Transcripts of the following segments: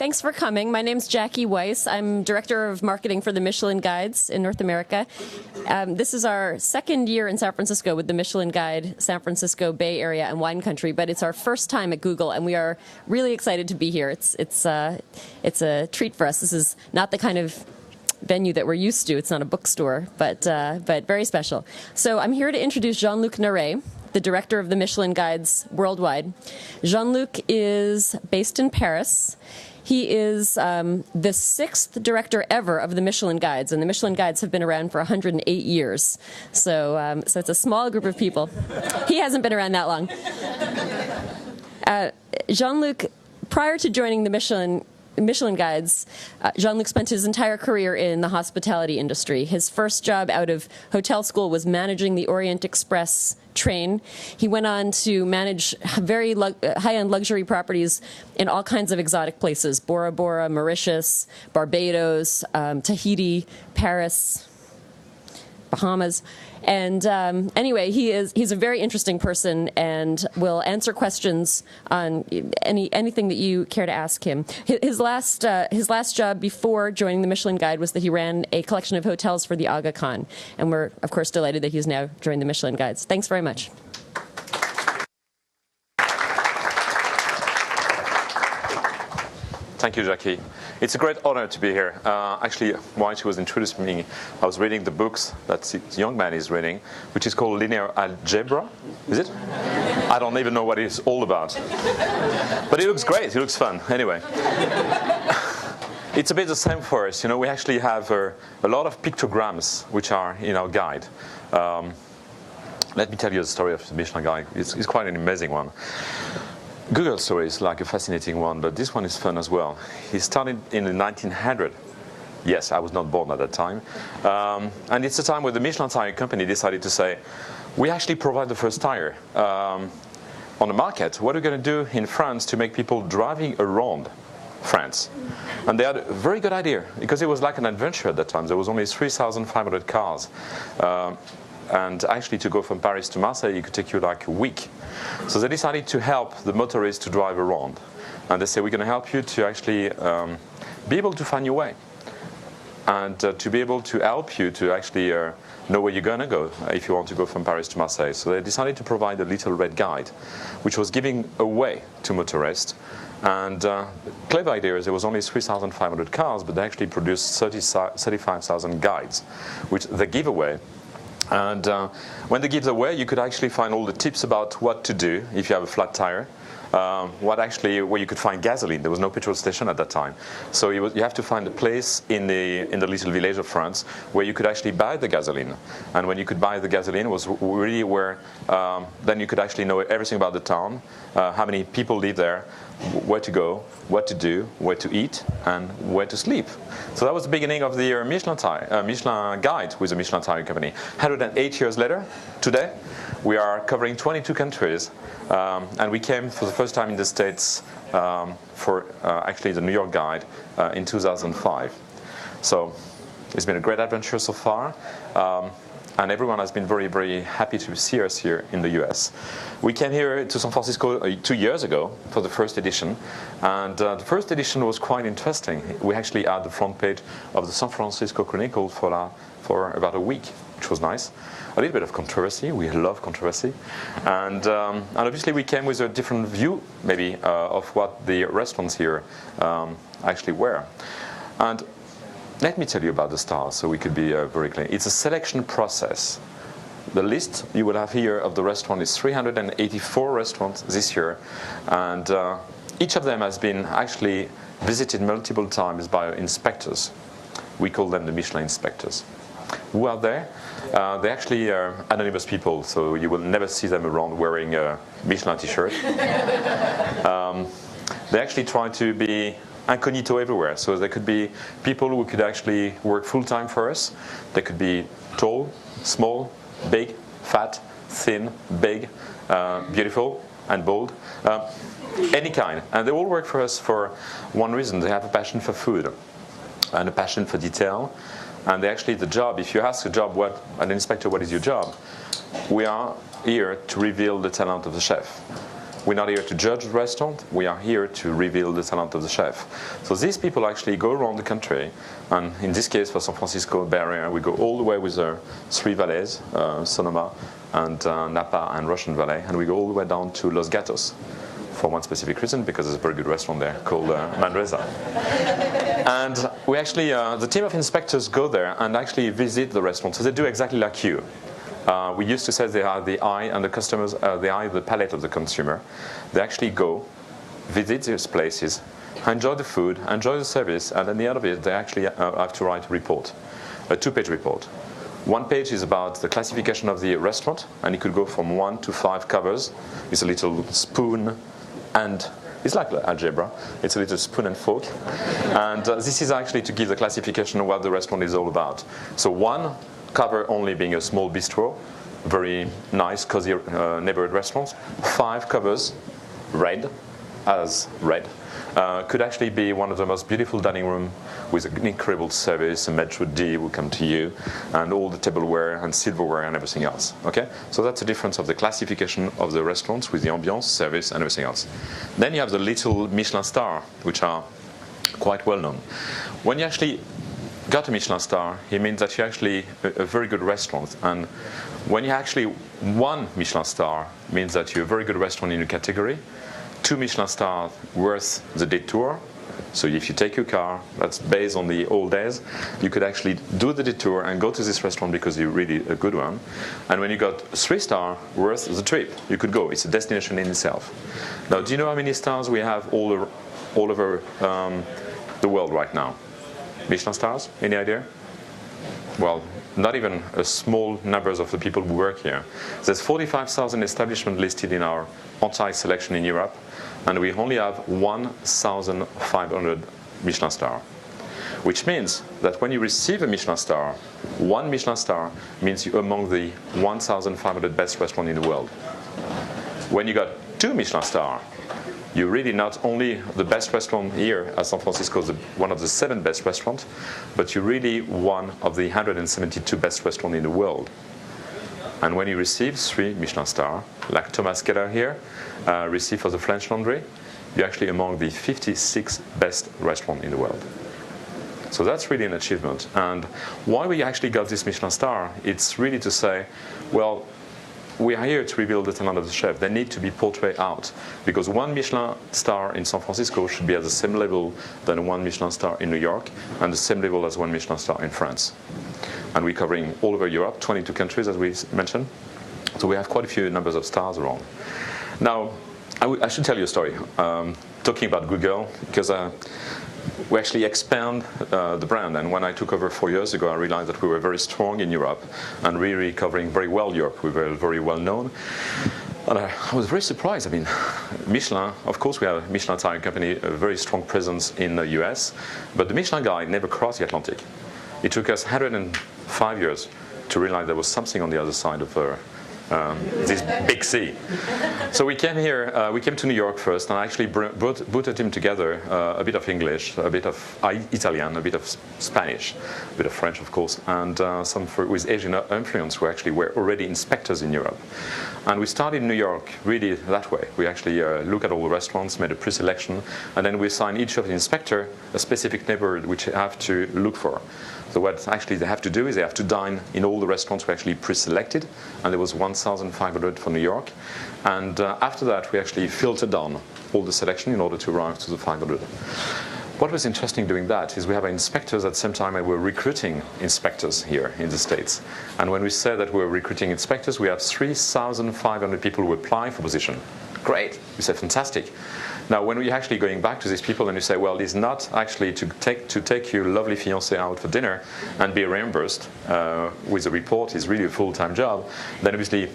Thanks for coming. My name's Jackie Weiss. I'm Director of Marketing for the Michelin Guides in North America. This is our second year in San Francisco with the Michelin Guide, San Francisco Bay Area and Wine Country, but it's our first time at Google, and we are really excited to be here. It's a treat for us. This is not the kind of venue that we're used to. It's not a bookstore, but very special. So I'm here to introduce Jean-Luc Naret, the director of the Michelin Guides worldwide. Jean-Luc is based in Paris. He is the sixth director ever of the Michelin Guides, and the Michelin Guides have been around for 108 years. So it's a small group of people. He hasn't been around that long. Jean-Luc, prior to joining the Michelin Guides, Jean-Luc spent his entire career in the hospitality industry. His first job out of hotel school was managing the Orient Express train. He went on to manage very high-end luxury properties in all kinds of exotic places: Bora Bora, Mauritius, Barbados, Tahiti, Paris, Bahamas. And anyway, he's a very interesting person and will answer questions on anything that you care to ask him. His last job before joining the Michelin Guide was that he ran a collection of hotels for the Aga Khan, and we're of course delighted that he's now joined the Michelin Guides. Thanks very much. Thank you, Jackie. It's a great honor to be here. Actually, while she was introducing me, I was reading the books that this young man is reading, which is called Linear Algebra. Is it? I don't even know what it's all about. But it looks great. It looks fun. Anyway. It's a bit the same for us. You know, we actually have a lot of pictograms which are in our guide. Let me tell you the story of the Michelin Guide. It's quite an amazing one. Google story is like a fascinating one, but this one is fun as well. He started in the 1900. Yes, I was not born at that time. And it's a time where the Michelin tire company decided to say, we actually provide the first tire on the market. What are we going to do in France to make people driving around France? And they had a very good idea, because it was like an adventure at that time. There was only 3,500 cars. And actually, to go from Paris to Marseille, it could take you like a week. So they decided to help the motorists to drive around. And they said, we're going to help you to actually be able to find your way. And to be able to help you to actually know where you're going to go if you want to go from Paris to Marseille. So they decided to provide a little red guide, which was giving away to motorists. And clever idea is there was only 3,500 cars, but they actually produced 35,000 guides, which they give away. And when they give away, you could actually find all the tips about what to do if you have a flat tire. Where you could find gasoline. There was no petrol station at that time, so you have to find a place in the little village of France where you could actually buy the gasoline. And when you could buy the gasoline, was really where then you could actually know everything about the town, how many people live there, where to go, what to do, where to eat, and where to sleep. So that was the beginning of the Michelin Guide with the Michelin Tire Company. 108 years later, today, we are covering 22 countries, and we came for the first time in the States for actually the New York Guide in 2005. So it's been a great adventure so far. And everyone has been very, very happy to see us here in the US. We came here to San Francisco 2 years ago for the first edition, and the first edition was quite interesting. We actually had the front page of the San Francisco Chronicle for about a week, which was nice. A little bit of controversy. We love controversy. And obviously we came with a different view, maybe, of what the restaurants here actually were. And let me tell you about the stars, so we could be very clear. It's a selection process. The list you will have here of the restaurant is 384 restaurants this year, and each of them has been actually visited multiple times by inspectors. We call them the Michelin inspectors. Who are they? They actually are anonymous people, so you will never see them around wearing a Michelin t-shirt. They actually try to be incognito everywhere. So there could be people who could actually work full-time for us. They could be tall, small, big, fat, thin, big, beautiful, and bold. Any kind. And they all work for us for one reason. They have a passion for food and a passion for detail. And they actually, the job, if you ask an inspector, what is your job? We are here to reveal the talent of the chef. We're not here to judge the restaurant. We are here to reveal the talent of the chef. So these people actually go around the country, and in this case for San Francisco Bay Area, we go all the way with the three valleys, Sonoma and Napa and Russian Valley, and we go all the way down to Los Gatos for one specific reason, because there's a very good restaurant there called Manresa. And we actually, the team of inspectors go there and actually visit the restaurant. So they do exactly like you. We used to say they are the eye and the customers, the eye, the palate of the consumer. They actually go, visit these places, enjoy the food, enjoy the service, and at the end of it, they actually have to write a report, a 2-page report. One page is about the classification of the restaurant, and it could go from 1 to 5 covers. It's a little spoon, and it's like algebra. It's a little spoon and fork. And this is actually to give the classification of what the restaurant is all about. So 1 cover only being a small bistro, very nice, cozy neighborhood restaurant. 5 covers, red, as red, could actually be one of the most beautiful dining room with an incredible service. A Metro D will come to you, and all the tableware and silverware and everything else. Okay, so that's the difference of the classification of the restaurants with the ambiance, service, and everything else. Then you have the little Michelin star, which are quite well known. When you actually got a Michelin star, it means that you're actually a very good restaurant. And when you actually won Michelin star, it means that you're a very good restaurant in your category. 2 Michelin stars worth the detour. So if you take your car, that's based on the old days, you could actually do the detour and go to this restaurant because you're really a good one. And when you got 3 stars worth the trip, you could go. It's a destination in itself. Now, do you know how many stars we have all over the world right now? Michelin stars? Any idea? Well, not even a small numbers of the people who work here. There's 45,000 establishments listed in our entire selection in Europe, and we only have 1,500 Michelin star, which means that when you receive a Michelin star, 1 Michelin star means you're among the 1,500 best restaurants in the world. When you got 2 Michelin star, you're really not only the best restaurant here at San Francisco, one of the 7 best restaurants, but you're really one of the 172 best restaurants in the world. And when you receive 3 Michelin stars, like Thomas Keller here received for the French Laundry, you're actually among the 56 best restaurants in the world. So that's really an achievement. And why we actually got this Michelin star, it's really to say, well, we are here to reveal the talent of the chef. They need to be portrayed out, because 1 Michelin star in San Francisco should be at the same level than 1 Michelin star in New York, and the same level as 1 Michelin star in France. And we're covering all over Europe, 22 countries as we mentioned. So we have quite a few numbers of stars around. Now, I should tell you a story, talking about Google, because we actually expand the brand. And when I took over 4 years ago, I realized that we were very strong in Europe and really covering very well Europe. We were very well known. And I was very surprised. I mean, Michelin, of course, we have a Michelin tire company, a very strong presence in the US, but the Michelin guide never crossed the Atlantic. It took us 105 years to realize there was something on the other side of this big sea. So we came here, we came to New York first, and I actually brought a team together, a bit of English, a bit of Italian, a bit of Spanish, a bit of French, of course, and some with Asian influence who actually were already inspectors in Europe. And we started in New York really that way. We actually looked at all the restaurants, made a pre-selection, and then we assigned each of the inspector a specific neighborhood which they have to look for. So what actually they have to do is they have to dine in all the restaurants we actually pre-selected, and there was 1,500 for New York. And after that, we actually filtered down all the selection in order to arrive to the 500. What was interesting doing that is we have inspectors at the same time, and we're recruiting inspectors here in the States. And when we say that we're recruiting inspectors, we have 3,500 people who apply for position. Great, we say fantastic. Now, when we're actually going back to these people and you say, well, it's not actually to take your lovely fiancé out for dinner and be reimbursed with a report, it's really a full-time job, then obviously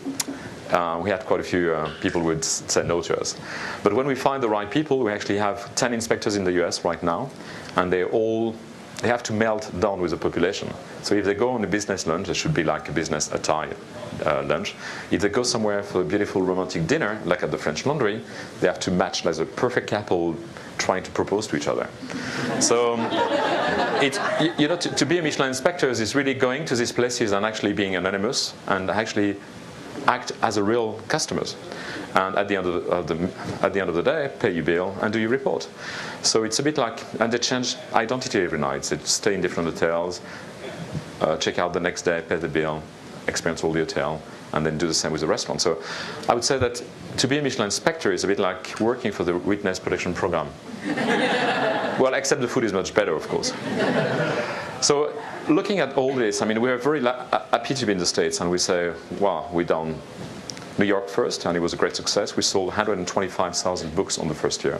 we had quite a few people who would say no to us. But when we find the right people, we actually have 10 inspectors in the US right now, and they have to melt down with the population. So if they go on a business lunch, it should be like a business attire lunch. If they go somewhere for a beautiful romantic dinner, like at the French Laundry, they have to match like a perfect couple trying to propose to each other. So to be a Michelin inspector is really going to these places and actually being anonymous and actually act as a real customers. And at the end of the day, pay your bill and do your report. So it's a bit like, and they change identity every night. They stay in different hotels, check out the next day, pay the bill, experience all the hotel, and then do the same with the restaurant. So I would say that to be a Michelin inspector is a bit like working for the witness protection program. Well, except the food is much better, of course. So looking at all this, I mean, we are very happy to be in the States, and we say, wow, we've done New York first, and it was a great success. We sold 125,000 books on the first year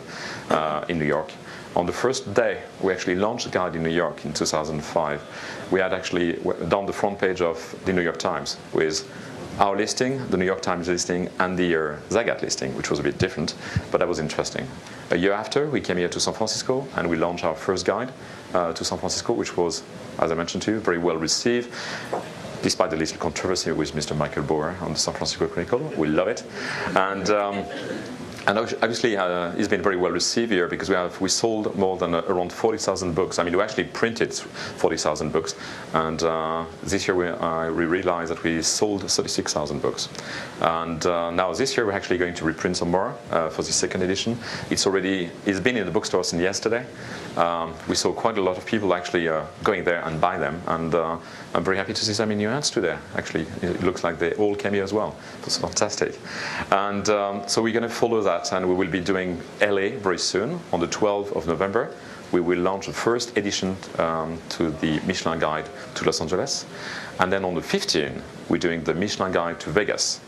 in New York. On the first day, we actually launched a guide in New York in 2005. We had actually done the front page of the New York Times with our listing, the New York Times listing, and the Zagat listing, which was a bit different, but that was interesting. A year after, we came here to San Francisco, and we launched our first guide to San Francisco, which was, as I mentioned to you, very well received. Despite the little controversy with Mr. Michael Boer on the San Francisco Chronicle, we love it. And obviously, it's been very well received here because we sold more than around 40,000 books. I mean, we actually printed 40,000 books, and this year we realized that we sold 36,000 books. And now this year we're actually going to reprint some more for the second edition. It's been in the bookstore since yesterday. We saw quite a lot of people actually going there and buy them, and I'm very happy to see them in your hands today. Actually, it looks like they all came here as well. It's fantastic. And so we're going to follow that. And we will be doing LA very soon. On the 12th of November, we will launch the first edition to the Michelin Guide to Los Angeles. And then on the 15th, we're doing the Michelin Guide to Vegas.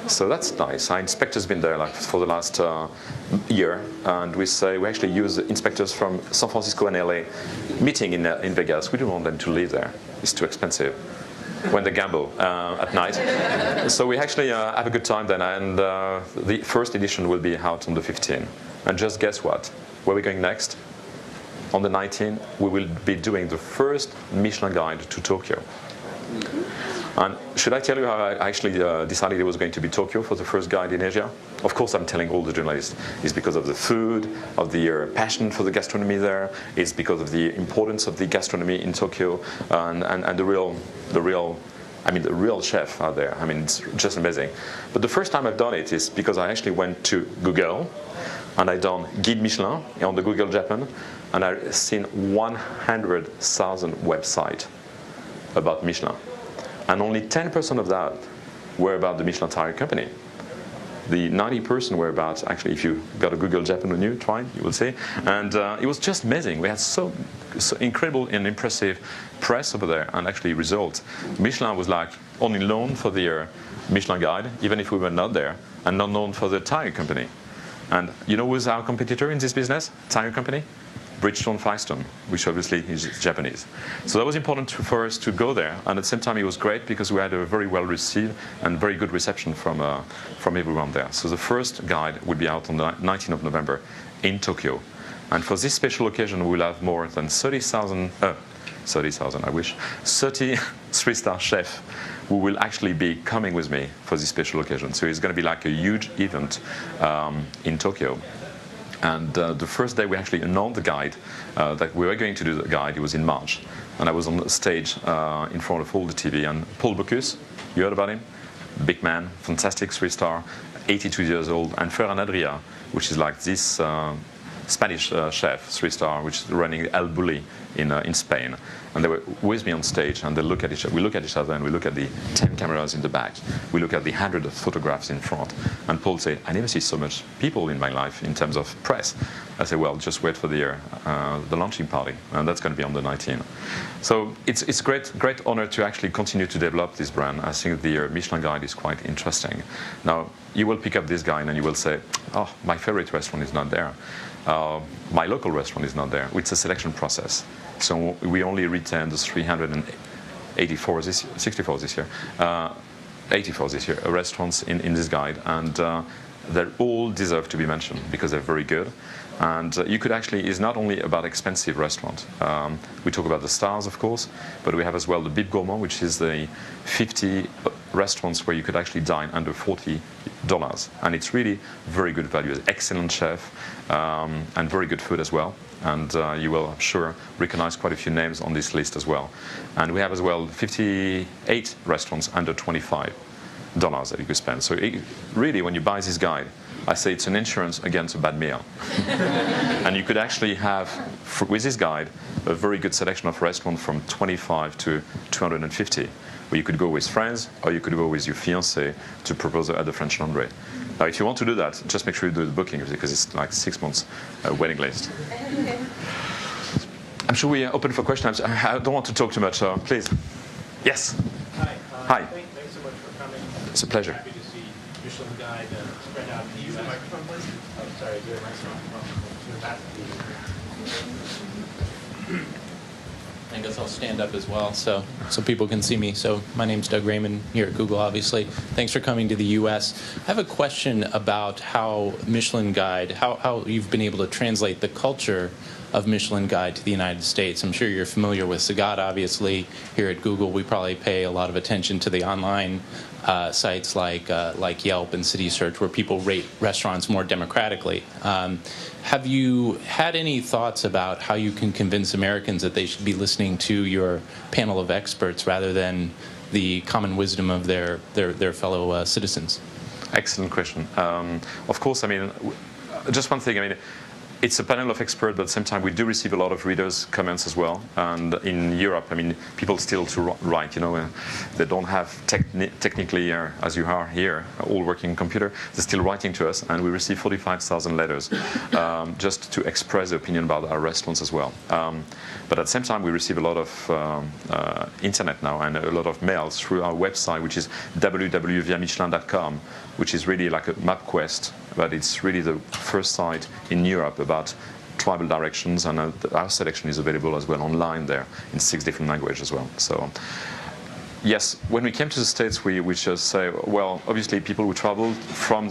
So that's nice. Our inspectors been there like for the last year, and we actually use inspectors from San Francisco and LA meeting in Vegas. We don't want them to live there. It's too expensive when they gamble at night. So we actually have a good time then, and the first edition will be out on the 15th. And just guess what? Where are we going next? On the 19th, we will be doing the first Michelin Guide to Tokyo. And should I tell you how I actually decided it was going to be Tokyo for the first guide in Asia? Of course, I'm telling all the journalists. It's because of the food, of the passion for the gastronomy there. It's because of the importance of the gastronomy in Tokyo, and the real chef out there. I mean, it's just amazing. But the first time I've done it is because I actually went to Google, and I done Guide Michelin on the Google Japan, and I've seen 100,000 websites about Michelin. And only 10% of that were about the Michelin tire company. The 90% were about, actually, if you got a Google Japan on you, try, you will see. And it was just amazing. We had so incredible and impressive press over there, and actually results. Michelin was like only known for the Michelin Guide, even if we were not there, and not known for the tire company. And you know who's our competitor in this business, tire company? Bridgestone-Firestone, which obviously is Japanese. So that was important for us to go there, and at the same time it was great because we had a very well received and very good reception from everyone there. So the first guide will be out on the 19th of November in Tokyo, and for this special occasion we'll have more than 30 three-star chefs who will actually be coming with me for this special occasion. So it's going to be like a huge event in Tokyo. And the first day we actually announced the guide, that we were going to do the guide, it was in March. And I was on the stage in front of all the TV. And Paul Bocuse, you heard about him? Big man, fantastic three-star, 82 years old. And Ferran Adrià, which is like this Spanish chef, three-star, which is running El Bulli in Spain. And they were with me on stage, and we look at each other, and we look at the 10 cameras in the back. We look at the 100 photographs in front. And Paul said, I never see so much people in my life in terms of press. I said, well, just wait for the launching party, and that's going to be on the 19th. So it's great honor to actually continue to develop this brand. I think the Michelin Guide is quite interesting. Now, you will pick up this guide, and you will say, oh, my favorite restaurant is not there. My local restaurant is not there. It's a selection process. So we only retain the 384 64 this year, 84 this year restaurants in this guide, and they all deserve to be mentioned because they're very good. And you could actually, it's not only about expensive restaurant. We talk about the stars, of course, but we have as well the Bib Gourmand, which is the 50 restaurants where you could actually dine under $40. And it's really very good value. Excellent chef and very good food as well. And you will, I'm sure, recognize quite a few names on this list as well. And we have as well 58 restaurants under 25. dollars that you could spend. So really, when you buy this guide, I say it's an insurance against a bad meal. And you could actually have, with this guide, a very good selection of restaurants from 25 to 250, where you could go with friends, or you could go with your fiancé to propose at the French Laundry. Now, if you want to do that, just make sure you do the booking, because it's like 6 months waiting list. I'm sure we are open for questions. I don't want to talk too much, so please. Yes? Hi. Hi. Thanks so much for coming. It's a pleasure. Happy to see Michelin Guide spread out. Do you use a microphone, please? Oh, sorry. Is there a microphone? I guess I'll stand up as well so people can see me. So my name's Doug Raymond here at Google, obviously. Thanks for coming to the U.S. I have a question about how Michelin Guide, how you've been able to translate the culture of Michelin Guide to the United States. I'm sure you're familiar with Sagat, obviously. Here at Google, we probably pay a lot of attention to the online sites like Yelp and CitySearch, where people rate restaurants more democratically. Have you had any thoughts about how you can convince Americans that they should be listening to your panel of experts rather than the common wisdom of their fellow citizens? Excellent question. Of course, I mean, just one thing. I mean, it's a panel of experts, but at the same time, we do receive a lot of readers' comments as well. And in Europe, I mean, people still to write, you know, they don't have technically, as you are here, all working computer. They're still writing to us, and we receive 45,000 letters just to express their opinion about our restaurants as well. But at the same time, we receive a lot of internet now and a lot of mails through our website, which is www.michelin.com, which is really like a MapQuest, but it's really the first site in Europe about travel directions, and our selection is available as well online there in 6 different languages as well. So yes, when we came to the States, we just say, well, obviously people who traveled from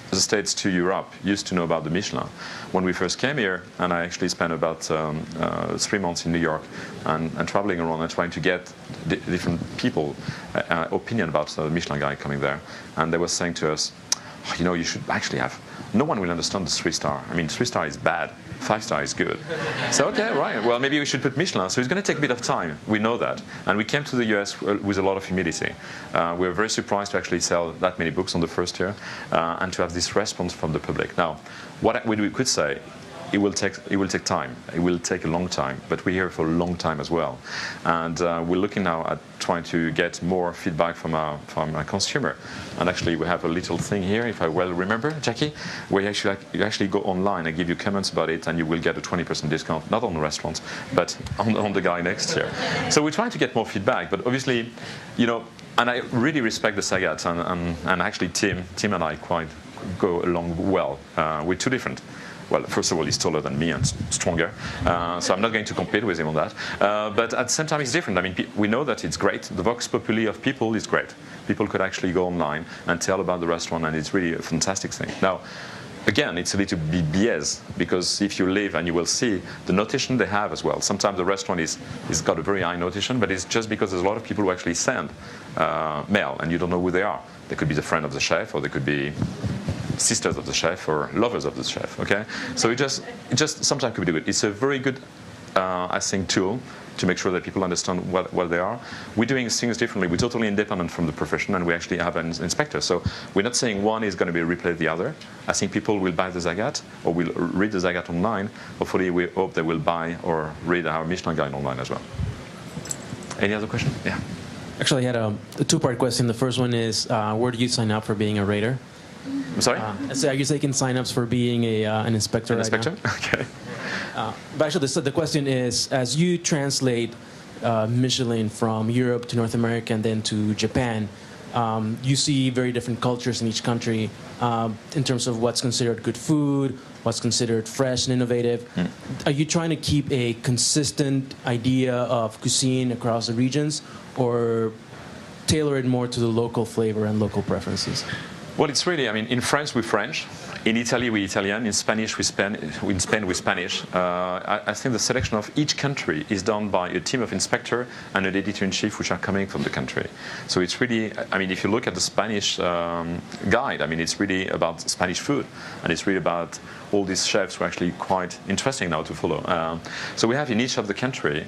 the States to Europe used to know about the Michelin. When we first came here, and I actually spent about 3 months in New York and traveling around and trying to get different people opinion about the Michelin Guide coming there, and they were saying to us, oh, you know, you should actually have, no one will understand the 3-star. I mean, 3-star is bad, 5-star is good. So, okay, right, well, maybe we should put Michelin. So it's going to take a bit of time. We know that. And we came to the US with a lot of humility. We were very surprised to actually sell that many books on the first year and to have this response from the public. Now, what we could say, it will take time. It will take a long time, but we're here for a long time as well. And we're looking now at trying to get more feedback from our consumer. And actually, we have a little thing here, if I well remember, Jackie, where you actually go online and give you comments about it, and you will get a 20% discount, not on the restaurants, but on the guy next year. So we're trying to get more feedback, but obviously, you know, and I really respect the Sagat, and actually Tim and I quite go along well. We're too different. Well, first of all, he's taller than me and stronger, so I'm not going to compete with him on that. But at the same time, it's different. I mean, we know that it's great. The vox populi of people is great. People could actually go online and tell about the restaurant, and it's really a fantastic thing. Now, again, it's a little bit biased, because if you live and you will see the notation they have as well. Sometimes the restaurant is got a very high notation, but it's just because there's a lot of people who actually send mail, and you don't know who they are. They could be the friend of the chef, or they could be sisters of the chef or lovers of the chef. Okay, so it just sometimes could be good. It's a very good, I think, tool to make sure that people understand what they are. We're doing things differently. We're totally independent from the profession, and we actually have an inspector. So we're not saying one is going to be replace the other. I think people will buy the Zagat or will read the Zagat online. Hopefully, we hope they will buy or read our Michelin Guide online as well. Any other question? Yeah. Actually, I had a two-part question. The first one is, where do you sign up for being a rater? I'm sorry? So are you taking sign-ups for being an inspector? An right inspector? now? Okay. But actually, the question is, as you translate Michelin from Europe to North America and then to Japan, you see very different cultures in each country in terms of what's considered good food, what's considered fresh and innovative. Are you trying to keep a consistent idea of cuisine across the regions, or tailor it more to the local flavor and local preferences? Well, it's really, I mean, in France, we're French. In Italy, we're Italian. In Spanish, in Spain, we're Spanish. I think the selection of each country is done by a team of inspector and an editor-in-chief which are coming from the country. So it's really, I mean, if you look at the Spanish guide, I mean, it's really about Spanish food. And it's really about all these chefs who are actually quite interesting now to follow. So we have in each of the country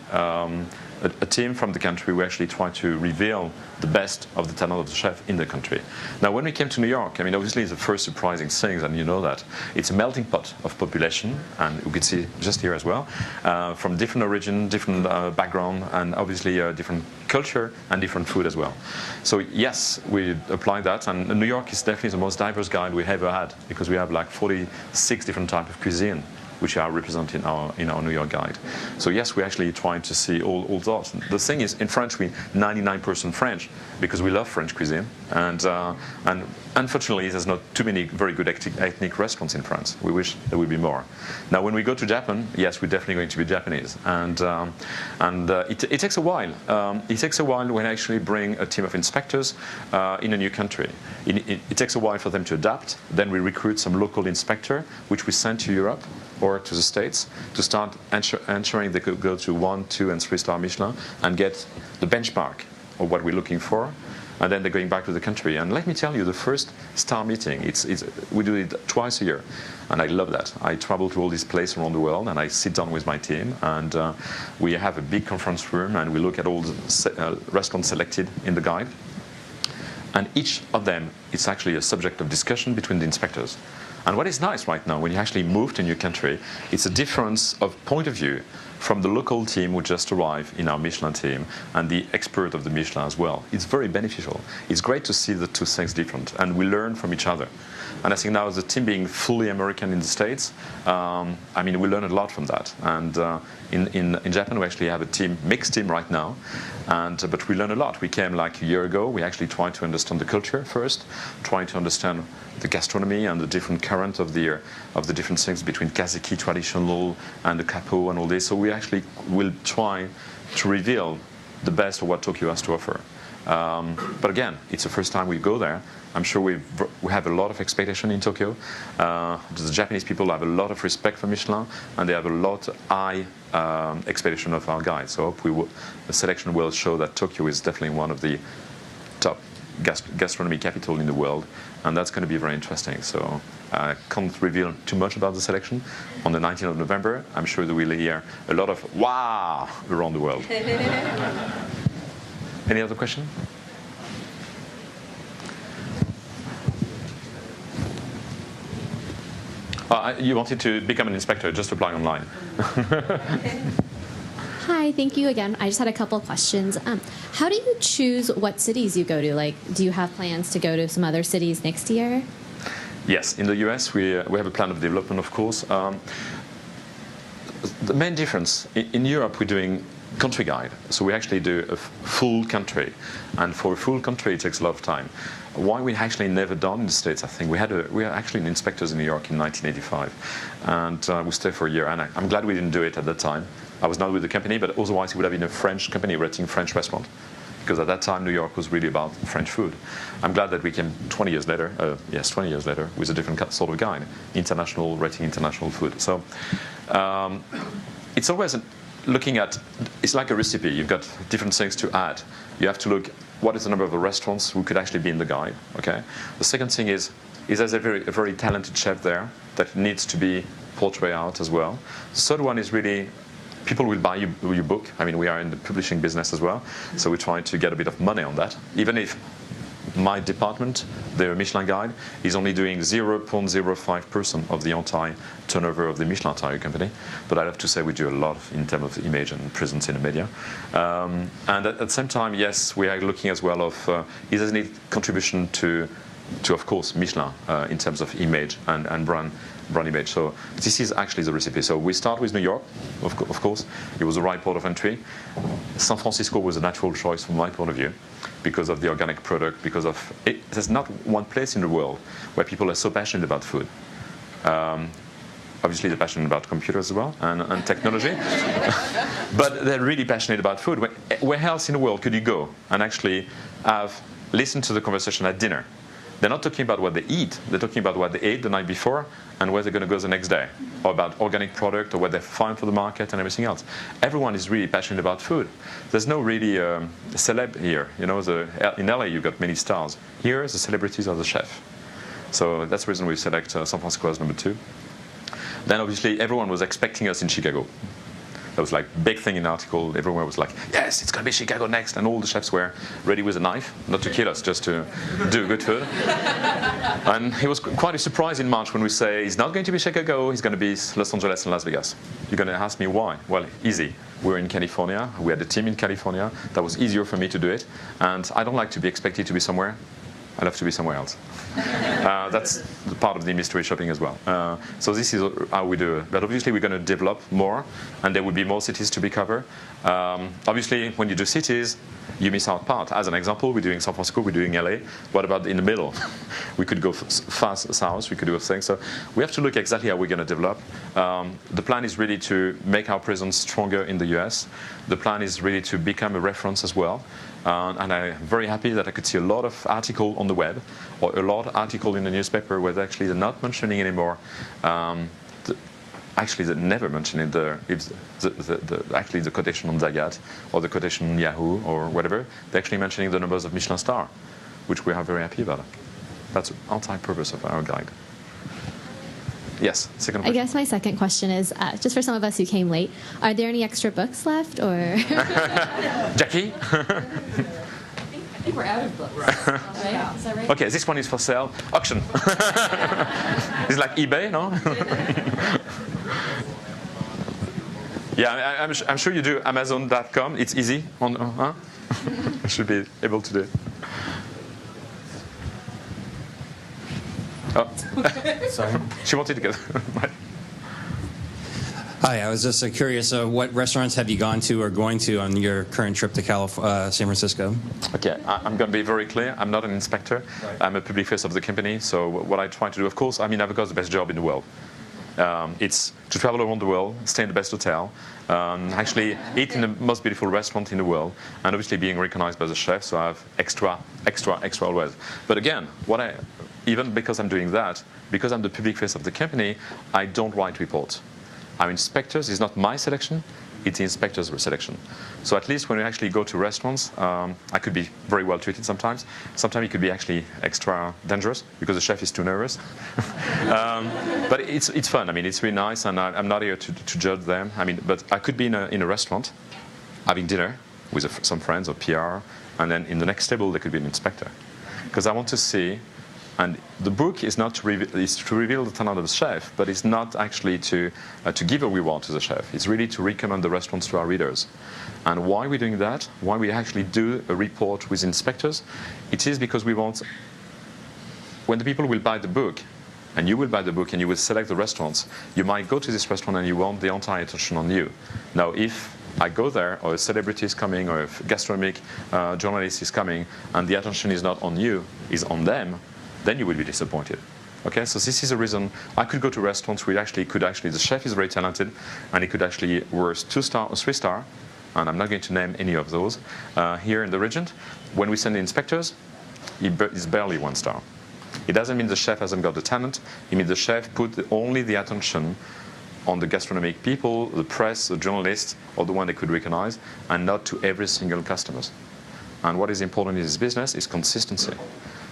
a team from the country. We actually try to reveal the best of the talent of the chef in the country. Now, when we came to New York, I mean, obviously, it's the first surprising thing, and you know that it's a melting pot of population, and you can see just here as well, from different origin, different background, and obviously different culture and different food as well. So yes, we apply that, and New York is definitely the most diverse guide we ever had, because we have like 46 different types of cuisine which are represented in our New York guide. So yes, we actually trying to see all those. The thing is, in French, we 99% French because we love French cuisine, and unfortunately, there's not too many very good ethnic restaurants in France. We wish there would be more. Now, when we go to Japan, yes, we're definitely going to be Japanese, and it takes a while. It takes a while when I actually bring a team of inspectors in a new country. It takes a while for them to adapt. Then we recruit some local inspector, which we send to Europe or to the States to start ensuring they could go to 1, 2, and 3-star Michelin and get the benchmark of what we're looking for. And then they're going back to the country. And let me tell you, the first star meeting, we do it twice a year. And I love that. I travel to all these places around the world, and I sit down with my team, and we have a big conference room, and we look at all the restaurants selected in the guide. And each of them is actually a subject of discussion between the inspectors. And what is nice right now, when you actually move to a new country, it's a difference of point of view from the local team who just arrived in our Michelin team and the expert of the Michelin as well. It's very beneficial. It's great to see the two things different, and we learn from each other. And I think now, the team being fully American in the States, I mean, we learn a lot from that. And in Japan, we actually have a mixed team right now, but we learn a lot. We came like a year ago. We actually tried to understand the culture first, trying to understand the gastronomy and the different current of the different things between Kazeki traditional and the Kapo and all this. So we actually will try to reveal the best of what Tokyo has to offer. But again, it's the first time we go there. I'm sure we have a lot of expectation in Tokyo. The Japanese people have a lot of respect for Michelin, and they have a lot of high expectation of our guide. So I hope the selection will show that Tokyo is definitely one of the top gastronomy capital in the world, and that's going to be very interesting. So I can't reveal too much about the selection. On the 19th of November, I'm sure that we'll hear a lot of wow around the world. Any other question? You wanted to become an inspector, just apply online. Hi, thank you again. I just had a couple of questions. How do you choose what cities you go to? Like, do you have plans to go to some other cities next year? Yes, in the US we have a plan of development, of course. The main difference, in Europe we're doing country guide, so we actually do a full country, and for a full country it takes a lot of time. Why we actually never done in the States, I think we are actually inspectors in New York in 1985, and we stayed for a year, and I'm glad we didn't do it at that time. I was not with the company, but otherwise it would have been a French company rating French restaurant, because at that time New York was really about French food. I'm glad that we came 20 years later with a different sort of guide, international, rating international food. So it's always looking at, it's like a recipe. You've got different things to add. You have to look, what is the number of restaurants who could actually be in the guide, okay? The second thing is there's a very talented chef there that needs to be portrayed out as well. The third one is really, people will buy your book. I mean, we are in the publishing business as well, so we try to get a bit of money on that. Even if my department, the Michelin Guide, is only doing 0.05% of the entire turnover of the Michelin tire company. But I have to say we do a lot in terms of image and presence in the media. And at the same time, yes, we are looking as well of is there any contribution to of course, Michelin in terms of image and brand image. So this is actually the recipe. So we start with New York, of course. It was the right port of entry. San Francisco was a natural choice from my point of view because of the organic product, because of it. There's not one place in the world where people are so passionate about food. Obviously, they're passionate about computers as well and technology, but they're really passionate about food. Where else in the world could you go and actually listen to the conversation at dinner? They're not talking about what they eat. They're talking about what they ate the night before and where they're going to go the next day, or about organic product, or what they find for the market and everything else. Everyone is really passionate about food. There's no really celeb here. You know, in LA you've got many stars. Here, the celebrities are the chef. So that's the reason we select San Francisco as number 2. Then obviously everyone was expecting us in Chicago. That was like big thing in the article. Everyone was like, yes, it's going to be Chicago next. And all the chefs were ready with a knife, not to kill us, just to do good food. And he was quite a surprise in March when we say, it's not going to be Chicago, it's going to be Los Angeles and Las Vegas. You're going to ask me why? Well, easy. We're in California. We had a team in California. That was easier for me to do it. And I don't like to be expected to be somewhere. I love to be somewhere else. That's the part of the mystery shopping as well. So this is how we do it. But obviously we're going to develop more, and there will be more cities to be covered. Obviously, when you do cities, you miss out part. As an example, we're doing San Francisco, we're doing LA. What about in the middle? We could go fast south, we could do a thing. So we have to look exactly how we're going to develop. The plan is really to make our presence stronger in the US. The plan is really to become a reference as well. And I'm very happy that I could see a lot of articles on the web, or a lot of articles in the newspaper where actually they're not mentioning anymore. Actually, they're never mentioning actually the quotation on Zagat or the quotation on Yahoo or whatever. They're actually mentioning the numbers of Michelin star, which we are very happy about. That's the entire purpose of our guide. Yes, second question. I guess my second question is, just for some of us who came late, are there any extra books left, or? Jackie? I think we're out of books. Right? Is that right? Okay, this one is for sale. Auction. It's like eBay, no? Yeah, I'm sure you do Amazon.com. It's easy. I should be able to do it. Oh. Sorry. She wanted to go. Hi, I was just curious, what restaurants have you gone to or going to on your current trip to San Francisco? Okay, I'm going to be very clear. I'm not an inspector. Right. I'm a public face of the company. So what I try to do, of course, I've got the best job in the world. It's to travel around the world, stay in the best hotel, actually eat in the most beautiful restaurant in the world, and obviously being recognized by the chef, so I have extra always. But again, even because I'm doing that, because I'm the public face of the company, I don't write reports. Our inspectors is not my selection, it's the inspectors' selection. So at least when we actually go to restaurants, I could be very well treated sometimes. Sometimes it could be actually extra dangerous because the chef is too nervous. But it's fun. I mean, it's really nice, and I'm not here to judge them. I mean, but I could be in a restaurant having dinner with some friends or PR, and then in the next table there could be an inspector, because I want to see. And the book is not to reveal the talent of the chef, but it's not actually to give a reward to the chef. It's really to recommend the restaurants to our readers. And why we're doing that, why we actually do a report with inspectors, it is because we want, when the people will buy the book, and you will buy the book and you will select the restaurants, you might go to this restaurant and you want the entire attention on you. Now, if I go there, or a celebrity is coming, or a gastronomic journalist is coming, and the attention is not on you, is on them, then you will be disappointed. Okay, so this is a reason I could go to restaurants where the chef is very talented, and he could actually work 2-star or 3-star, and I'm not going to name any of those here in the region. When we send the inspectors, it's barely 1 star. It doesn't mean the chef hasn't got the talent. It means the chef put only the attention on the gastronomic people, the press, the journalists, or the one they could recognize, and not to every single customer. And what is important in this business is consistency.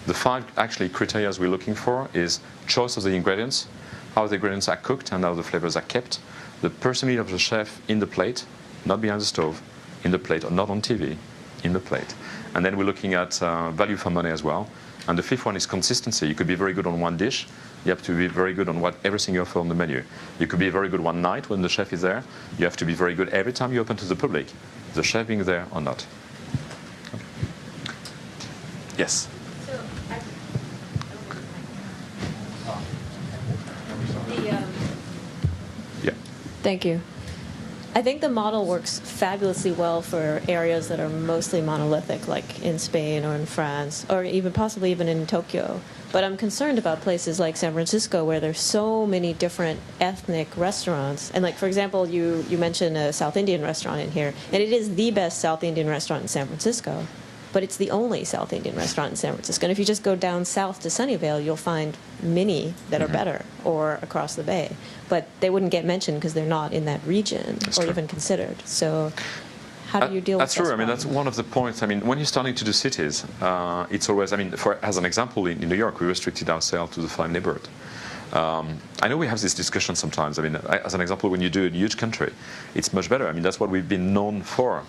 The 5 actually criteria we're looking for is choice of the ingredients, how the ingredients are cooked and how the flavors are kept, the personality of the chef in the plate, not behind the stove, in the plate, or not on TV, in the plate. And then we're looking at value for money as well. And the 5th one is consistency. You could be very good on one dish. You have to be very good on everything you offer on the menu. You could be very good one night when the chef is there. You have to be very good every time you open to the public, the chef being there or not. Okay. Yes. Thank you. I think the model works fabulously well for areas that are mostly monolithic, like in Spain or in France, or even possibly even in Tokyo. But I'm concerned about places like San Francisco, where there's so many different ethnic restaurants. And like, for example, you mentioned a South Indian restaurant in here, and it is the best South Indian restaurant in San Francisco. But it's the only South Indian restaurant in San Francisco. And if you just go down south to Sunnyvale, you'll find many that are better, or across the bay. But they wouldn't get mentioned because they're not in that region or even considered. So how do you deal with that? That's true. I mean, that's one of the points. I mean, when you're starting to do cities, it's always, I mean, as an example, in New York, we restricted ourselves to the 5 neighborhoods. I know we have this discussion sometimes. I mean, as an example, when you do a huge country, it's much better. I mean, that's what we've been known for.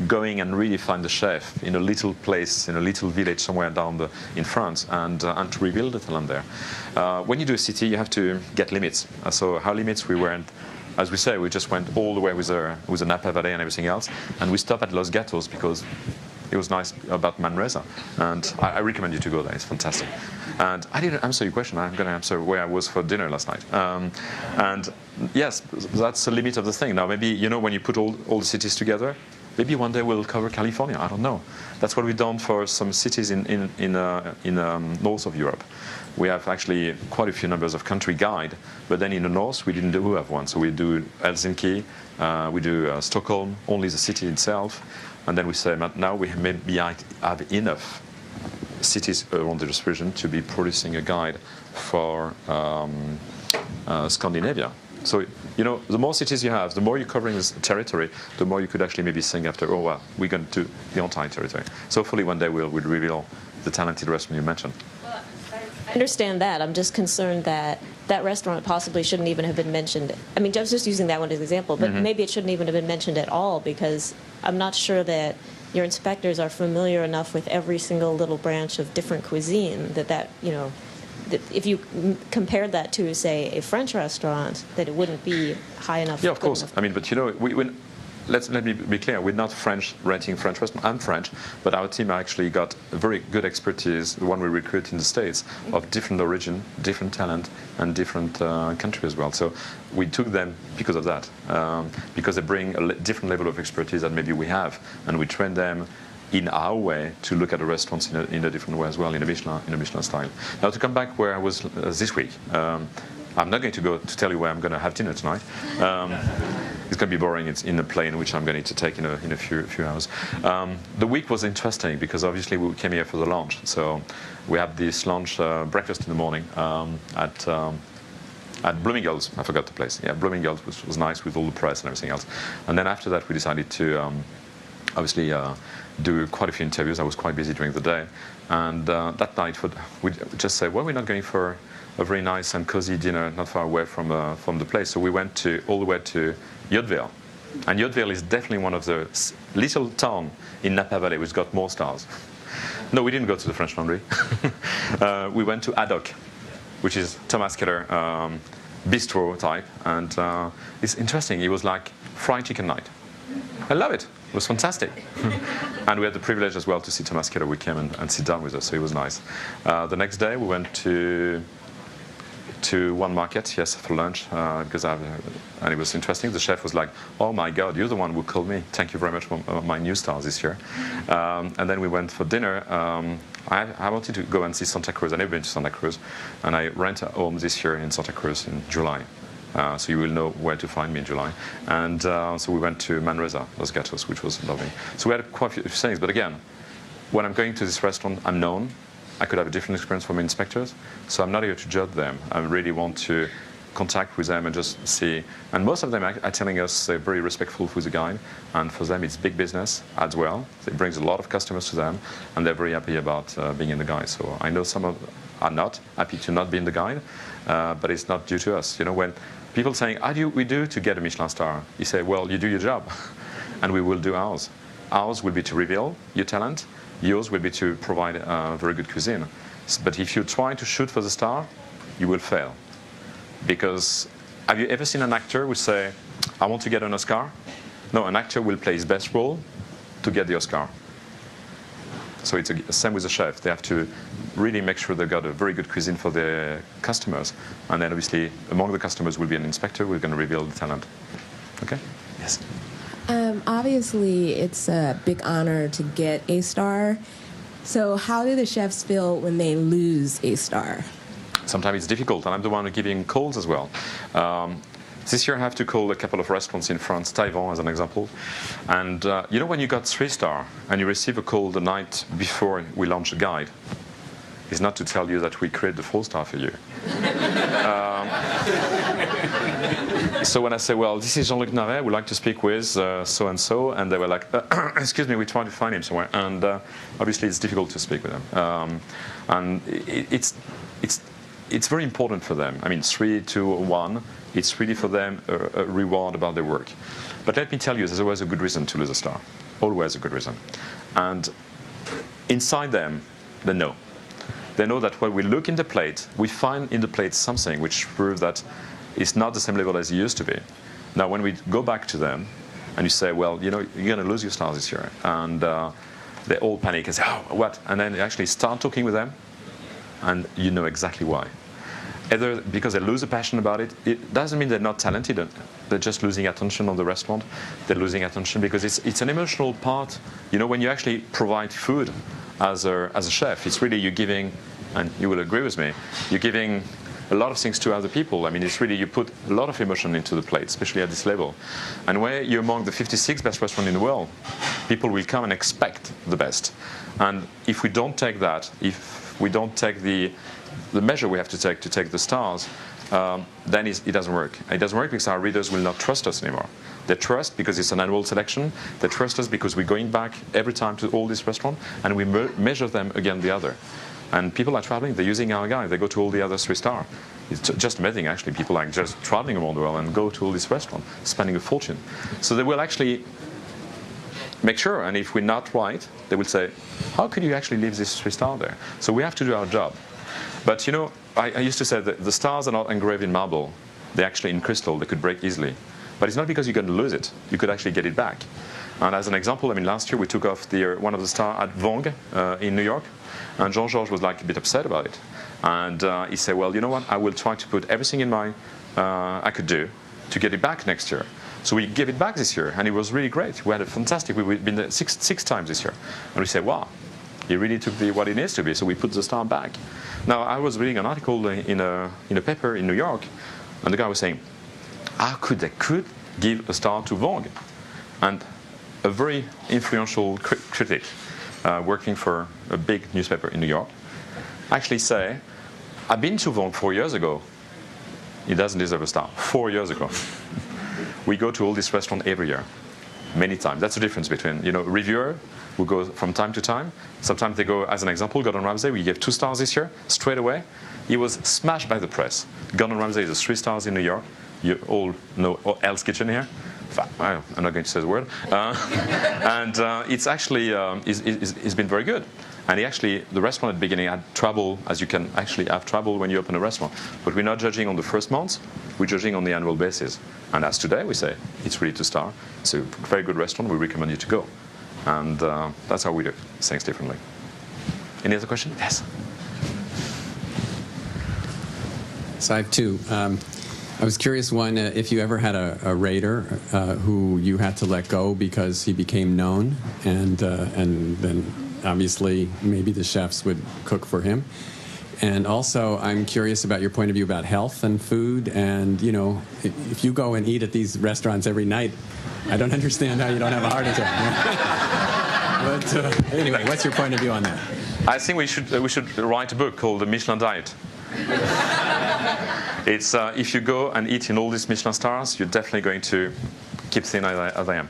Going and really find the chef in a little place, in a little village somewhere down in France, and to rebuild the talent there. When you do a city, you have to get limits. So our limits, we weren't, as we say, we just went all the way with the Napa Valley and everything else, and we stopped at Los Gatos because it was nice about Manresa, and I recommend you to go there. It's fantastic. And I didn't answer your question. I'm going to answer where I was for dinner last night. And yes, that's the limit of the thing. Now, maybe, when you put all the cities together, maybe one day we'll cover California. I don't know. That's what we've done for some cities in north of Europe. We have actually quite a few numbers of country guide, but then in the north we didn't have one. So we do Helsinki, we do Stockholm, only the city itself, and then we say now we maybe have enough cities around the region to be producing a guide for Scandinavia. So, the more cities you have, the more you're covering this territory, the more you could actually maybe think after, we're going to do the entire territory. So hopefully one day we'll reveal the talented restaurant you mentioned. Well, I understand that. I'm just concerned that restaurant possibly shouldn't even have been mentioned. I mean, I was just using that one as an example, but maybe it shouldn't even have been mentioned at all, because I'm not sure that your inspectors are familiar enough with every single little branch of different cuisine that if you compared that to, say, a French restaurant, that it wouldn't be high enough. Yeah, of course. I mean, but let me be clear. We're not renting French restaurant. I'm French, but our team actually got a very good expertise, the one we recruit in the States, of different origin, different talent, and different country as well. So we took them because of that, because they bring a different level of expertise that maybe we have, and we train them in our way to look at the restaurants in a different way as well, in a Michelin style. Now, to come back where I was this week, I'm not going to go to tell you where I'm going to have dinner tonight. It's going to be boring. It's in a plane, which I'm going to take in a few hours. The week was interesting because obviously we came here for the lunch. So we had this lunch, breakfast in the morning at Bloomingdale's. I forgot the place. Yeah, Bloomingdale's, which was nice with all the press and everything else. And then after that, we decided to obviously do quite a few interviews. I was quite busy during the day. And that night, we just said, well, we're not going for a very nice and cozy dinner not far away from the place. So we went all the way to Yotville. And Yotville is definitely one of the little town in Napa Valley which got more stars. No, we didn't go to the French Laundry. We went to Haddock, which is Thomas Keller bistro type. And it's interesting. It was like fried chicken night. I love it. It was fantastic. And we had the privilege as well to see Thomas Keller. We came and sit down with us, so it was nice. The next day we went to one market, yes, for lunch, and it was interesting. The chef was like, oh my God, you're the one who called me. Thank you very much for my new stars this year. And then we went for dinner. I wanted to go and see Santa Cruz. I've never been to Santa Cruz. And I rent a home this year in Santa Cruz in July. So you will know where to find me in July. And so we went to Manresa, Los Gatos, which was lovely. So we had quite a few things. But again, when I'm going to this restaurant, I'm known. I could have a different experience from inspectors. So I'm not here to judge them. I really want to contact with them and just see. And most of them are telling us they're very respectful for the guide. And for them, it's big business as well. It brings a lot of customers to them. And they're very happy about being in the guide. So I know some are not happy to not be in the guide. But it's not due to us. When people saying, how do we do to get a Michelin star? You say, well, you do your job, and we will do ours. Ours will be to reveal your talent. Yours will be to provide very good cuisine. But if you try to shoot for the star, you will fail. Because have you ever seen an actor who say, I want to get an Oscar? No, an actor will play his best role to get the Oscar. So it's the same with the chef. They have to really make sure they've got a very good cuisine for their customers. And then obviously, among the customers will be an inspector. We're going to reveal the talent. Okay? Yes. Obviously, it's a big honor to get a star. So how do the chefs feel when they lose a star? Sometimes it's difficult, and I'm the one giving calls as well. This year I have to call a couple of restaurants in France, Taiwan as an example. And when you got 3-star and you receive a call the night before we launch a guide, it's not to tell you that we create the 4-star for you. So when I say, well, this is Jean-Luc Naret, we'd like to speak with so-and-so, and they were like, excuse me, we're trying to find him somewhere. And obviously it's difficult to speak with them. And it's it's very important for them. I mean, 3, 2, 1, it's really for them a reward about their work. But let me tell you, there's always a good reason to lose a star. Always a good reason. And inside them, they know. They know that when we look in the plate, we find in the plate something which proves that it's not the same level as it used to be. Now, when we go back to them, and you say, well, you know, you're going to lose your stars this year. And they all panic and say, oh, what? And then you actually start talking with them, and you know exactly why. Either because they lose a passion about it, it doesn't mean they're not talented, they're just losing attention on the restaurant. They're losing attention because it's an emotional part. You know, when you actually provide food as a chef, it's really you're giving, and you will agree with me, you're giving a lot of things to other people. I mean, it's really, you put a lot of emotion into the plate, especially at this level. And where you're among the 56 best restaurants in the world, people will come and expect the best. And if we don't take that, if we don't take the measure we have to take the stars, then it doesn't work. It doesn't work because our readers will not trust us anymore. They trust because it's an annual selection. They trust us because we're going back every time to all these restaurants, and we measure them against the other. And people are traveling, they're using our guide, they go to all the other 3-star. It's just amazing, actually. People are just traveling around the world and go to all these restaurants, spending a fortune. So they will actually make sure, and if we're not right, they will say, how could you actually leave this 3-star there? So we have to do our job. But you know, I used to say that the stars are not engraved in marble. They're actually in crystal, they could break easily. But it's not because you're going to lose it, you could actually get it back. And as an example, I mean, last year we took off one of the stars at Vong in New York. And Jean-Georges was like a bit upset about it. And he said, well, you know what, I will try to put everything in I could do to get it back next year. So we gave it back this year, and it was really great. We had a fantastic, we've been there six times this year. And we said, wow, he really took what it needs to be, so we put the star back. Now, I was reading an article in a paper in New York, and the guy was saying, how could they give a star to Vogue? And a very influential critic, working for a big newspaper in New York, actually say, I've been to Vogue 4 years ago. He doesn't deserve a star. 4 years ago. We go to all these restaurants every year, many times. That's the difference between, you know, reviewer who go from time to time. Sometimes they go, as an example, Gordon Ramsay, we gave 2 stars this year, straight away. He was smashed by the press. Gordon Ramsay is a 3 stars in New York. You all know Hell's Kitchen here. I'm not going to say the word. And it's actually, it's been very good. And the restaurant at the beginning had trouble, as you can actually have trouble when you open a restaurant. But we're not judging on the first month, we're judging on the annual basis. And as today, we say, it's really 2-star. It's a very good restaurant, we recommend you to go. And that's how we do things differently. Any other question? Yes. So I have 2. I was curious, one, if you ever had a raider who you had to let go because he became known, and then obviously maybe the chefs would cook for him. And also, I'm curious about your point of view about health and food. And, you know, if you go and eat at these restaurants every night, I don't understand how you don't have a heart attack. But anyway, what's your point of view on that? I think we should write a book called The Michelin Diet. It's if you go and eat in all these Michelin stars, you're definitely going to keep thin as I am.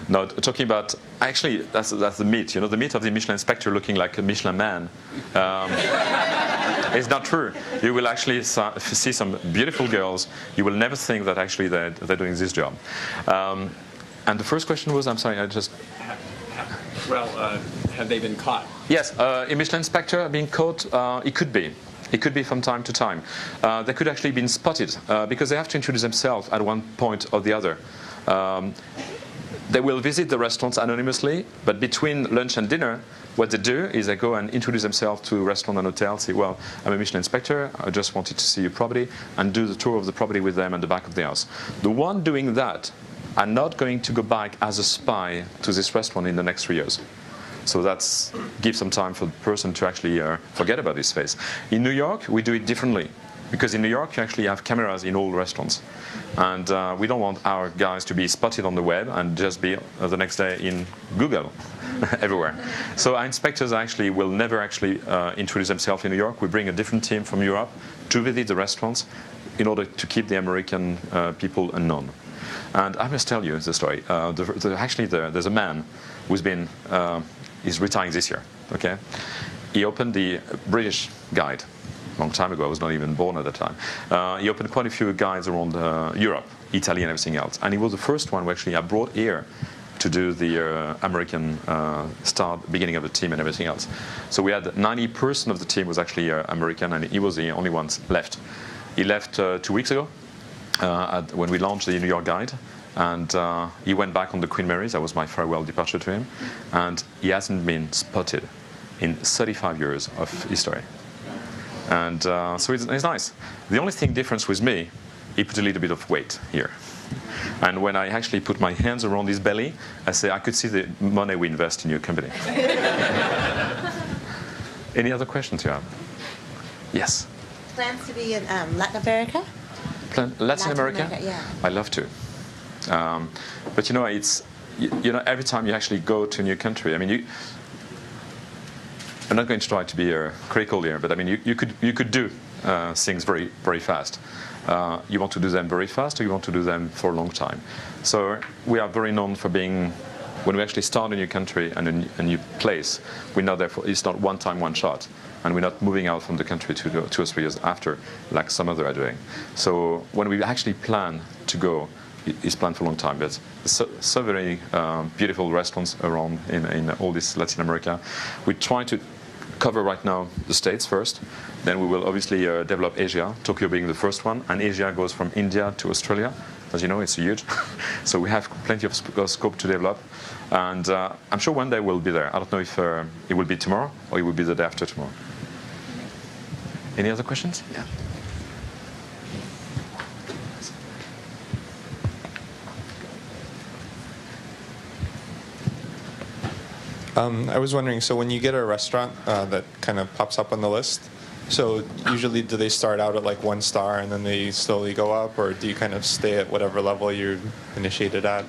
No, talking about, actually, that's the myth. You know, the myth of the Michelin inspector looking like a Michelin man. It's not true. You will actually see some beautiful girls. You will never think that actually they're doing this job. And the first question was, I'm sorry, I just... Well, have they been caught? Yes, a Michelin inspector being caught, it could be. It could be from time to time. They could actually be spotted because they have to introduce themselves at one point or the other. They will visit the restaurants anonymously, but between lunch and dinner, what they do is they go and introduce themselves to restaurant and hotels, say, well, I'm a Michelin inspector, I just wanted to see your property, and do the tour of the property with them at the back of the house. The one doing that are not going to go back as a spy to this restaurant in the next 3 years. So that's give some time for the person to actually forget about his face. In New York, we do it differently. Because in New York, you actually have cameras in all restaurants. And we don't want our guys to be spotted on the web and just be the next day in Google everywhere. So our inspectors actually will never actually introduce themselves in New York. We bring a different team from Europe to visit the restaurants in order to keep the American people unknown. And I must tell you the story. Actually, there's a man who's been... He's retiring this year, okay? He opened the British guide. long time ago. I was not even born at the time. He opened quite a few guides around Europe, Italy, and everything else. And he was the first one who actually I brought here to do the American start, beginning of the team and everything else. So we had 90% of the team was actually American, and he was the only one left. He left 2 weeks ago when we launched the New York Guide. And he went back on the Queen Mary's. That was my farewell departure to him. And he hasn't been spotted in 35 years of history. And so it's nice. The only thing difference with me, he put a little bit of weight here. And when I actually put my hands around his belly, I say, I could see the money we invest in your company. Any other questions you have? Yes? Plans to be in Latin America? Latin America? Yeah. I love to. But it's every time you actually go to a new country. I mean, I'm not going to try to be critical here, but I mean, you could do things very, very fast. You want to do them very fast, or you want to do them for a long time. So we are very known for being, when we actually start a new country and a new place, we're not there for, it's not one time, one shot. And we're not moving out from the country 2 or 3 years after, like some others are doing. So when we actually plan to go, it's planned for a long time. But so very beautiful restaurants around in all this Latin America. We try to cover right now the States first. Then we will obviously develop Asia, Tokyo being the first one. And Asia goes from India to Australia. As you know, it's huge. So we have plenty of scope to develop. And I'm sure one day we'll be there. I don't know if it will be tomorrow or it will be the day after tomorrow. Any other questions? Yeah. I was wondering, so when you get a restaurant that kind of pops up on the list, so usually do they start out at like 1 star and then they slowly go up, or do you kind of stay at whatever level you're initiated at?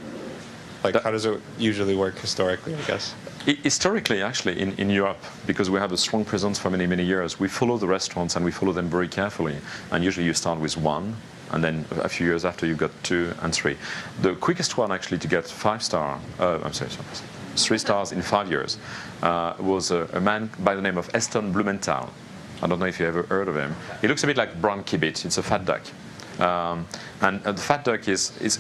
Like, how does it usually work historically, I guess? Historically, actually, in Europe, because we have a strong presence for many, many years, we follow the restaurants and we follow them very carefully. And usually you start with 1, and then a few years after you've got 2 and 3. The quickest one actually to get 5-star, 3 stars in 5 years, was a man by the name of Eston Blumenthal. I don't know if you ever heard of him. He looks a bit like brown kibit. It's a fat duck. And the fat duck is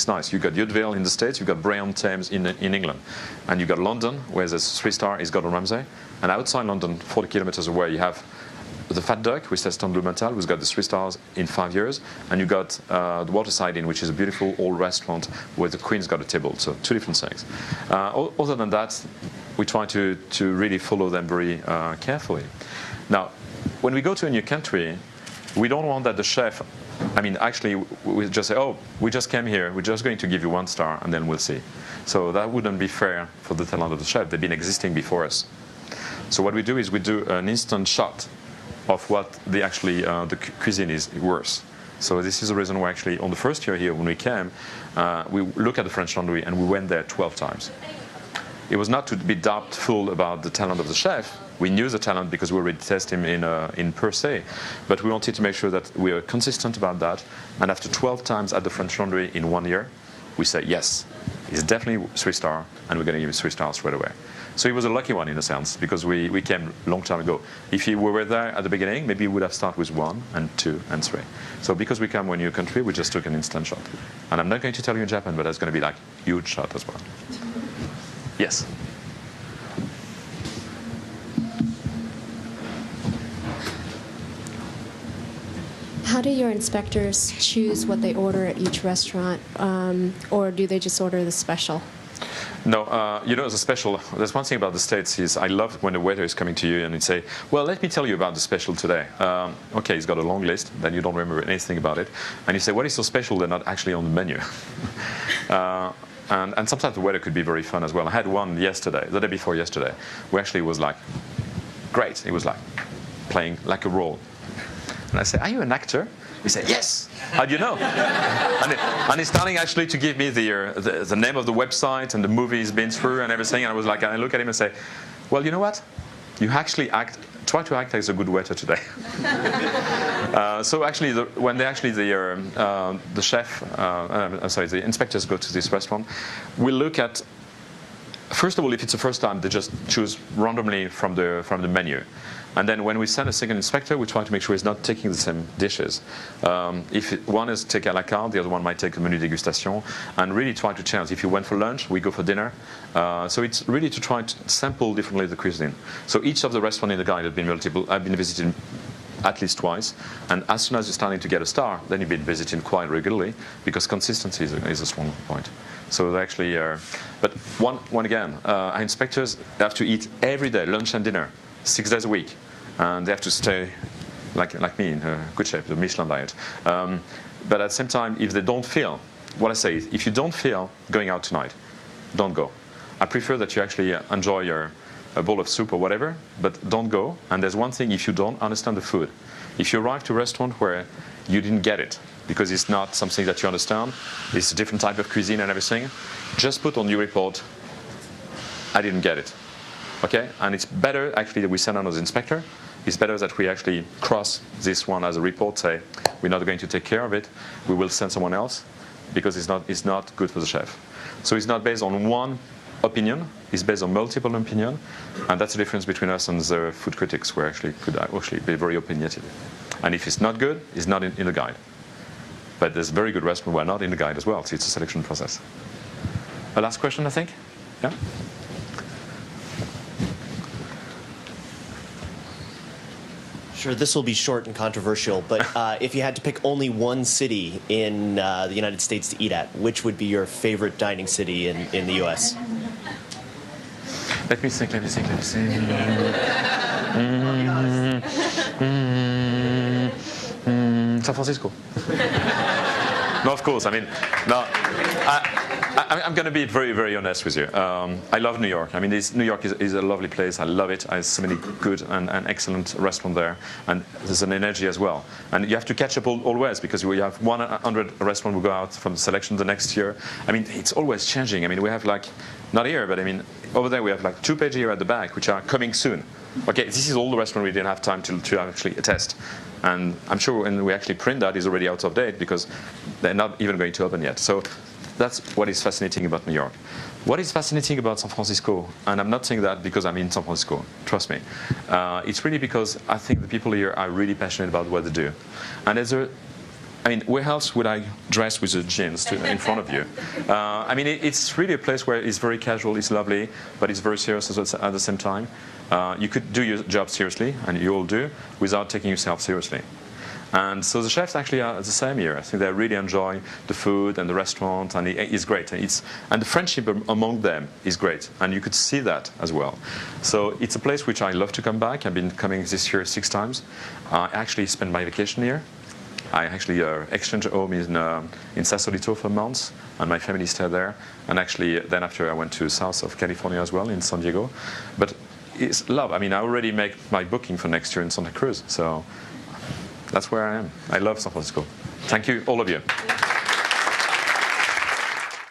nice. You've got Yountville in the States, you've got Bray on Thames in England. And you've got London, where there's 3-star, is Gordon Ramsay. And outside London, 40 kilometers away, you have the fat duck with Eston Blumenthal, who's got the 3 stars in 5 years. And you've got the Waterside Inn, which is a beautiful old restaurant where the Queen's got a table. So 2 different things. Other than that, we try to really follow them very carefully. Now, when we go to a new country, we don't want that the chef, I mean, actually, we just say, oh, we just came here, we're just going to give you 1 star, and then we'll see. So that wouldn't be fair for the talent of the chef. They've been existing before us. So what we do is we do an instant shot of what the cuisine is worth. So this is the reason why actually on the first year here when we came, we look at the French Laundry and we went there 12 times. It was not to be doubtful about the talent of the chef. We knew the talent because we already tested him in per se, but we wanted to make sure that we are consistent about that. And after 12 times at the French Laundry in 1 year, we say yes, he's definitely 3-star, and we're going to give him 3 stars straight away. So he was a lucky one in a sense because we came a long time ago. If we were there at the beginning, maybe we would have started with 1 and 2 and 3. So because we come to a new country, we just took an instant shot. And I'm not going to tell you in Japan, but that's going to be like huge shot as well. Yes. How do your inspectors choose what they order at each restaurant, or do they just order the special? No, the special, there's one thing about the States is I love when the waiter is coming to you and he'd say, well, let me tell you about the special today. Okay, he's got a long list, then you don't remember anything about it. And you say, what is so special? They're not actually on the menu. And sometimes the waiter could be very fun as well. I had one yesterday, the day before yesterday, who actually was like, great. He was like playing like a role. And I say, are you an actor? He said, yes. How do you know? And he's starting actually to give me the name of the website and the movie he's been through and everything. And I was like, I look at him and say, well, you know what? You actually try to act as a good waiter today. So actually, when the chef, the inspectors go to this restaurant, we look at, first of all, if it's the first time, they just choose randomly from the menu. And then when we send a second inspector, we try to make sure he's not taking the same dishes. If one is take à la carte, the other one might take a menu dégustation, and really try to change. If you went for lunch, we go for dinner. So it's really to try to sample differently the cuisine. So each of the restaurants in the guide have been visited at least twice, and as soon as you're starting to get a star, then you've been visiting quite regularly, because consistency is a strong point. So they actually but one again, our inspectors have to eat every day, lunch and dinner, 6 days a week, and they have to stay like me in a good shape, the Michelin diet. But at the same time, if they don't feel, what I say is, if you don't feel going out tonight, don't go. I prefer that you actually enjoy a bowl of soup or whatever, but don't go. And there's one thing, if you don't understand the food, if you arrive to a restaurant where you didn't get it, because it's not something that you understand, it's a different type of cuisine and everything, just put on your report, I didn't get it. Okay? And it's better actually that we send another inspector. It's better that we actually cross this one as a report, say, we're not going to take care of it, we will send someone else, because it's not good for the chef. So it's not based on one opinion, is based on multiple opinions, and that's the difference between us and the food critics, who actually could actually be very opinionated. And if it's not good, it's not in the guide. But there's very good restaurants who are not in the guide as well, so it's a selection process. A last question, I think? Yeah? Sure, this will be short and controversial, but if you had to pick only one city in the United States to eat at, which would be your favorite dining city in the U.S.? Let me think. San Francisco. No, of course. I mean, no. I'm going to be very, very honest with you. I love New York. I mean, New York is a lovely place. I love it. There's so many good and excellent restaurants there, and there's an energy as well. And you have to catch up always, because we have 100 restaurants who go out from the selection the next year. I mean, it's always changing. I mean, we have not here, but I mean, over there we have 2 pages here at the back, which are coming soon. Okay, this is all the restaurants we didn't have time to actually test. And I'm sure when we actually print that, it's already out of date, because they're not even going to open yet. So that's what is fascinating about New York. What is fascinating about San Francisco, and I'm not saying that because I'm in San Francisco, trust me, it's really because I think the people here are really passionate about what they do. And where else would I dress with the jeans in front of you? I mean, it's really a place where it's very casual, it's lovely, but it's very serious at the same time. You could do your job seriously, and you all do, without taking yourself seriously. And so the chefs actually are the same here. I think they really enjoy the food and the restaurant, and it's great. And the friendship among them is great, and you could see that as well. So it's a place which I love to come back. I've been coming this year 6 times. I actually spent my vacation here. I actually exchanged home in Sausalito for months, and my family stayed there. And actually, then after I went to south of California as well, in San Diego. But it's love. I mean, I already make my booking for next year in Santa Cruz. So that's where I am. I love San Francisco. Thank you, all of you.